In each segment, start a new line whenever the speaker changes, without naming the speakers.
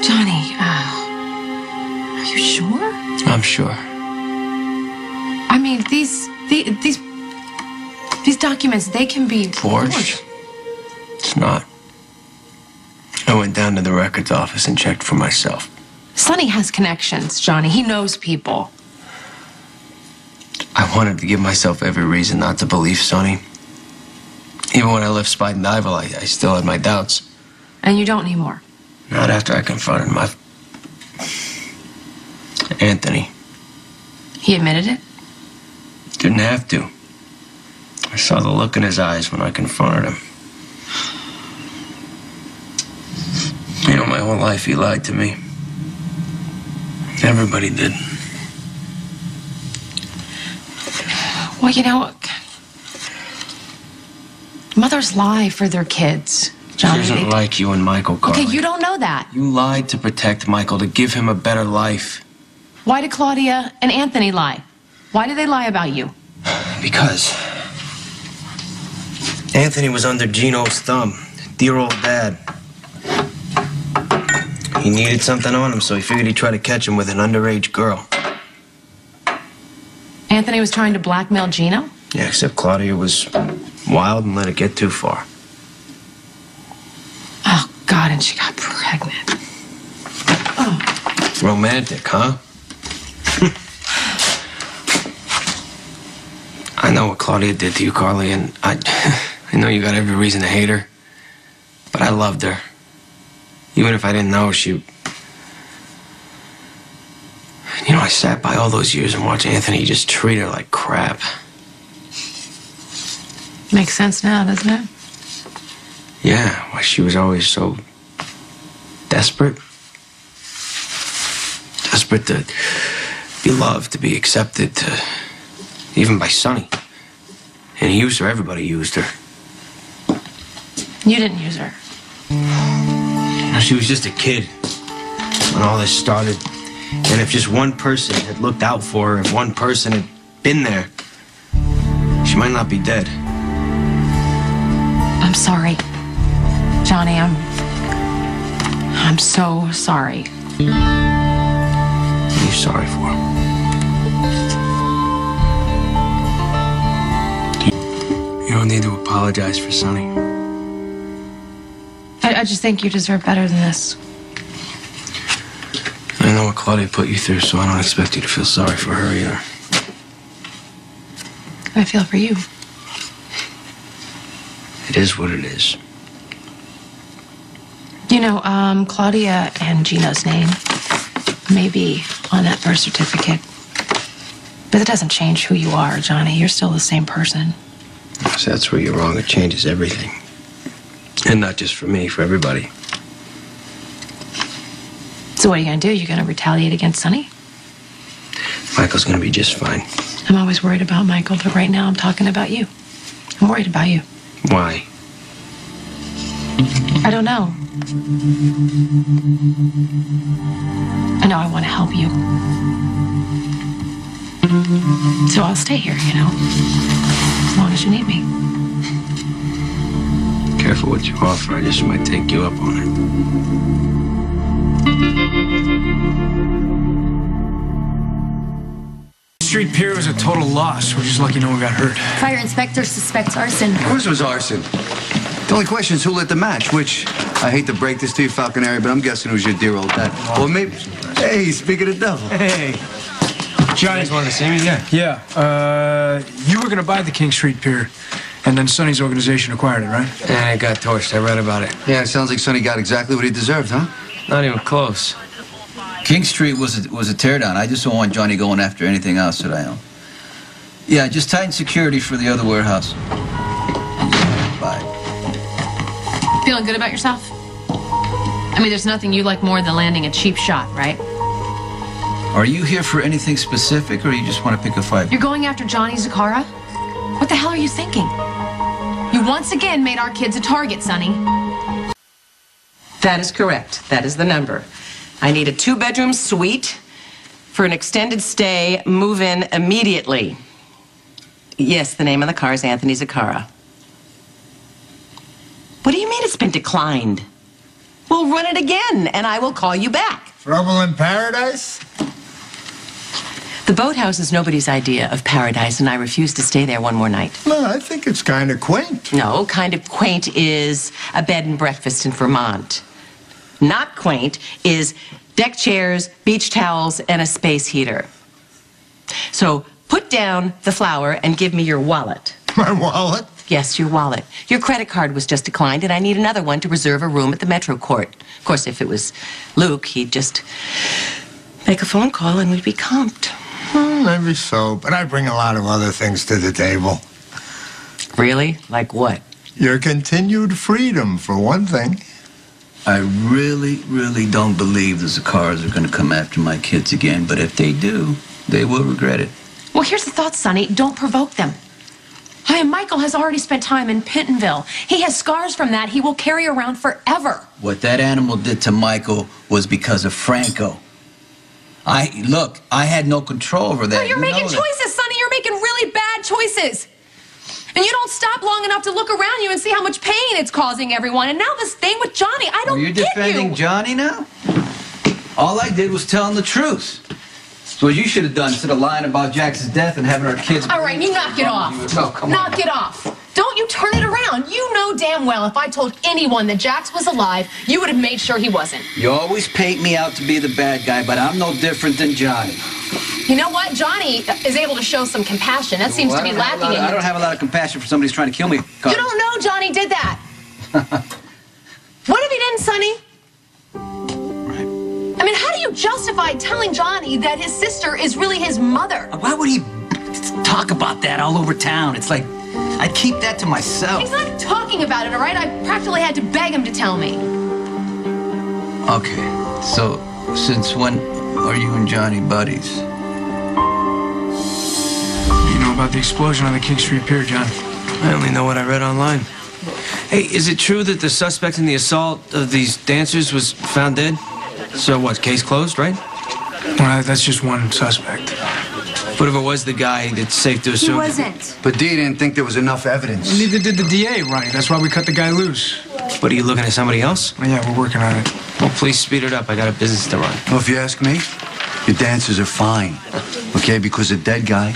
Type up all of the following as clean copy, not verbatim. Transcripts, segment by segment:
Johnny, are you sure?
I'm sure.
I mean, these documents, they can be
Forged? It's not. I went down to the records office and checked for myself.
Sonny has connections, Johnny. He knows people.
I wanted to give myself every reason not to believe Sonny. Even when I left Spide and Dival, I still had my doubts.
And you don't anymore?
Not after I confronted Anthony.
He admitted it?
Didn't have to. I saw the look in his eyes when I confronted him. You know, my whole life he lied to me. Everybody did.
Well, you know, mothers lie for their kids, Johnny.
She isn't like you and Michael, Carly.
Okay, you don't know that.
You lied to protect Michael, to give him a better life.
Why did Claudia and Anthony lie? Why did they lie about you?
Because Anthony was under Gino's thumb. Dear old dad. He needed something on him, so he figured he'd try to catch him with an underage girl.
Anthony was trying to blackmail Gino?
Yeah, except Claudia was wild and let it get too far.
Oh, God, and she got pregnant. Oh.
Romantic, huh? I know what Claudia did to you, Carly, and I know you got every reason to hate her, but I loved her. Even if I didn't know, she... You know, I sat by all those years and watched Anthony just treat her like crap.
Makes sense now, doesn't it?
Yeah, why she was always so desperate. Desperate to be loved, to be accepted, even by Sonny. And he used her, everybody used her.
You didn't use her.
She was just a kid when all this started. And if just one person had looked out for her, if one person had been there, she might not be dead.
I'm sorry, Johnny. I'm so sorry.
What are you sorry for? You don't need to apologize for Sonny.
I just think you deserve better than this.
I know what Claudia put you through, so I don't expect you to feel sorry for her either.
I feel for you.
It is what it is.
You know, Claudia and Gino's name may be on that birth certificate, but it doesn't change who you are, Johnny. You're still the same person.
So that's where you're wrong. It changes everything. And not just for me, for everybody.
So what are you going to do? You're going to retaliate against Sonny?
Michael's going to be just fine.
I'm always worried about Michael, but right now I'm talking about you. I'm worried about you.
Why?
I don't know. I know I want to help you. So I'll stay here, you know, as long as you need me.
Careful what you offer. I just might take you up on
it. Street Pier was a total loss. We're just lucky no one got hurt.
Fire inspector suspects arson.
Of course it was arson. The only question is who lit the match, which, I hate to break this to you, Falconeri, but I'm guessing it was your dear old dad. Or maybe... Hey, speaking of devil.
Hey.
Johnny, you wanted to see me? Yeah.
Yeah. You were going to buy the King Street Pier, and then Sonny's organization acquired it, right?
And it got torched. I read about it.
Yeah, it sounds like Sonny got exactly what he deserved, huh?
Not even close.
King Street was a teardown. I just don't want Johnny going after anything else that I own. Yeah, just tighten security for the other warehouse. Bye.
Feeling good about yourself? I mean, there's nothing you like more than landing a cheap shot, right?
Are you here for anything specific, or you just want to pick a fight?
You're going after Johnny Zacchara? What the hell are you thinking? You once again made our kids a target, Sonny.
That is correct. That is the number. I need a 2-bedroom suite for an extended stay, move in immediately. Yes, the name of the car is Anthony Zacchara. What do you mean it's been declined? We'll run it again, and I will call you back.
Trouble in paradise?
The boathouse is nobody's idea of paradise, and I refuse to stay there one more night.
No, I think it's kind of quaint.
No, kind of quaint is a bed and breakfast in Vermont. Not quaint is deck chairs, beach towels, and a space heater. So put down the flower and give me your wallet.
My wallet?
Yes, your wallet. Your credit card was just declined, and I need another one to reserve a room at the Metro Court. Of course, if it was Luke, he'd just make a phone call and we'd be comped.
Maybe so, but I bring a lot of other things to the table.
Really? Like what?
Your continued freedom, for one thing.
I really, really don't believe the Zaccharas are going to come after my kids again, but if they do, they will regret it.
Well, here's the thought, Sonny. Don't provoke them. Michael has already spent time in Pentonville. He has scars from that he will carry around forever.
What that animal did to Michael was because of Franco. Look, I had no control over that.
No, you're making choices, Sonny. You're making really bad choices. And you don't stop long enough to look around you and see how much pain it's causing everyone. And now this thing with Johnny, I don't
You're
get
defending
you.
Johnny now? All I did was telling the truth. It's what you should have done instead of lying about Jackson's death and having our kids...
All right, you knock it off.
No, come on.
Knock it off. Don't you turn it around. You know damn well if I told anyone that Jax was alive, you would have made sure he wasn't.
You always paint me out to be the bad guy, but I'm no different than Johnny.
You know what? Johnny is able to show some compassion. That seems to be lacking in you.
I don't have a lot of compassion for somebody who's trying to kill me.
You don't know Johnny did that. What if he didn't, Sonny? I mean, how do you justify telling Johnny that his sister is really his mother?
Why would he talk about that all over town? It's like, I'd keep that to myself.
He's not talking about it, all right? I practically had to beg him to tell me.
Okay, so since when are you and Johnny buddies?
You know about the explosion on the King Street Pier, John?
I only know what I read online. Hey, is it true that the suspect in the assault of these dancers was found dead? So what, case closed, right?
Well, that's just one suspect.
But if it was the guy, it's safe to
He
assume...
wasn't.
But Dee didn't think there was enough evidence.
Neither did the DA, Ronnie. That's why we cut the guy loose.
What, are you looking at somebody else?
Well, yeah, we're working on it.
Well, please speed it up. I got a business to run.
Well, if you ask me, your dancers are fine. Okay, because a dead guy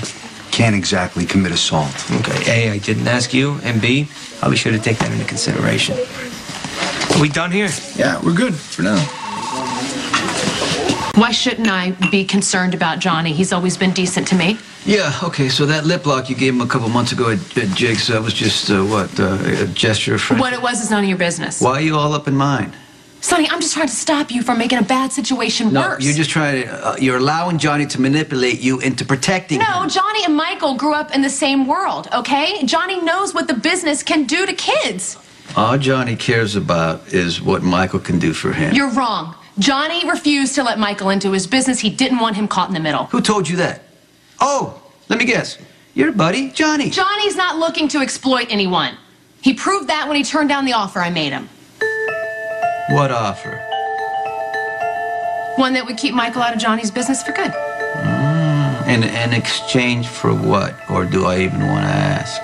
can't exactly commit assault.
Okay, A, I didn't ask you, and B, probably should have taken that into consideration. Are we done here?
Yeah, we're good for now.
Why shouldn't I be concerned about Johnny? He's always been decent to me.
Yeah, okay, so that lip lock you gave him a couple months ago at Jake's, that was just, a gesture of friendship?
What it was is none of your business.
Why are you all up in mine?
Sonny, I'm just trying to stop you from making a bad situation worse.
You're just trying to, you're allowing Johnny to manipulate you into protecting him.
No, Johnny and Michael grew up in the same world, okay? Johnny knows what the business can do to kids.
All Johnny cares about is what Michael can do for him.
You're wrong. Johnny refused to let Michael into his business. He didn't want him caught in the middle.
Who told you that? Oh, let me guess. Your buddy, Johnny.
Johnny's not looking to exploit anyone. He proved that when he turned down the offer I made him.
What offer?
One that would keep Michael out of Johnny's business for good.
In exchange for what? Or do I even want to ask?